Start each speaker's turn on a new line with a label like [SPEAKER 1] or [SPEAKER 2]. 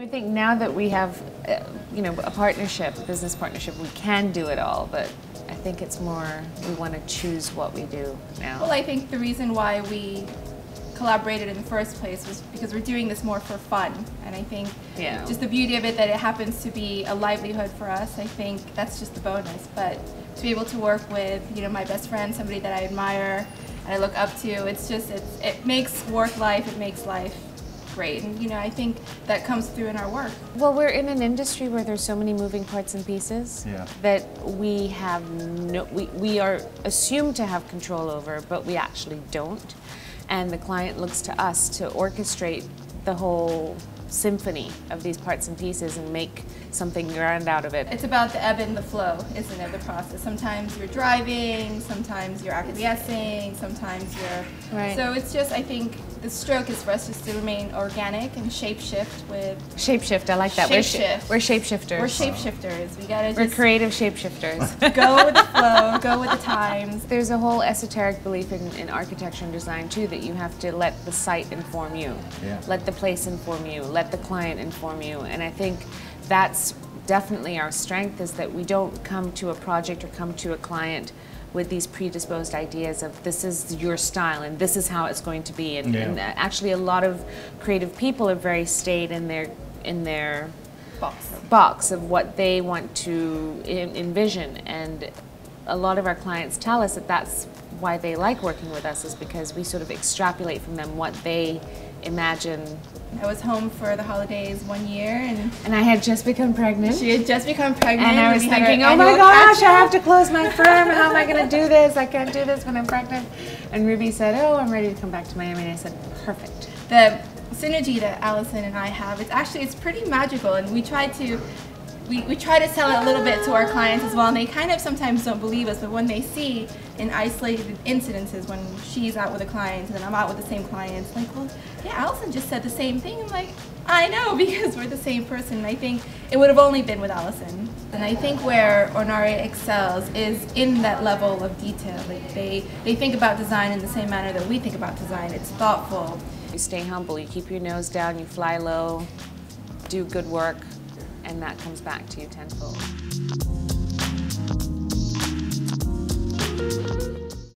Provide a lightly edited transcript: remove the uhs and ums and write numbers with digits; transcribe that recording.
[SPEAKER 1] I think now that we have, you know, a partnership, a business partnership, we can do it all, but I think it's more we want to choose what we do now.
[SPEAKER 2] Well, I think the reason why we collaborated in the first place was because we're doing this more for fun, and I think just the beauty of it that it happens to be a livelihood for us. I think that's just the bonus. But to be able to work with, you know, my best friend, somebody that I admire and I look up to, it makes work life, it makes life great, and you know, I think that comes through in our work.
[SPEAKER 1] Well, we're in an industry where there's so many moving parts and pieces that we have we are assumed to have control over, but we actually don't. And the client looks to us to orchestrate the whole symphony of these parts and pieces and make something grand out of it.
[SPEAKER 2] It's about the ebb and the flow, isn't it, the process? Sometimes you're driving, sometimes you're acquiescing, sometimes you're...
[SPEAKER 1] Right.
[SPEAKER 2] So it's just, I think, the stroke is for us just to remain organic and shape-shift with...
[SPEAKER 1] Shape-shift, I like that.
[SPEAKER 2] Shape-shift.
[SPEAKER 1] We're shapeshifters.
[SPEAKER 2] We're shapeshifters. We gotta just...
[SPEAKER 1] We're creative shapeshifters.
[SPEAKER 2] Go with the flow, go with the times.
[SPEAKER 1] There's a whole esoteric belief in architecture and design, too, that you have to let the site inform you. Let the place inform you. Let the client inform you. And I think that's definitely our strength, is that we don't come to a project or come to a client with these predisposed ideas of this is your style and this is how it's going to be. And actually a lot of creative people are very stayed in their box of what they want to envision. And a lot of our clients tell us that that's why they like working with us, is because we sort of extrapolate from them what they imagine.
[SPEAKER 2] I was home for the holidays 1 year, and
[SPEAKER 1] I had just become pregnant.
[SPEAKER 2] She had just become pregnant.
[SPEAKER 1] And I was thinking, oh my gosh, I have to close my firm. How am I going to do this? I can't do this when I'm pregnant. And Ruby said, oh, I'm ready to come back to Miami. And I said, perfect.
[SPEAKER 2] The synergy that Allison and I have, it's pretty magical, and we try to sell it a little bit to our clients as well, and they kind of sometimes don't believe us, but when they see in isolated incidences when she's out with a client and then I'm out with the same client, it's like, well, yeah, Allison just said the same thing. I'm like, I know, because we're the same person. And I think it would have only been with Allison. And I think where Ornare excels is in that level of detail. Like they think about design in the same manner that we think about design. It's thoughtful.
[SPEAKER 1] You stay humble, you keep your nose down, you fly low, do good work, and that comes back to you tenfold.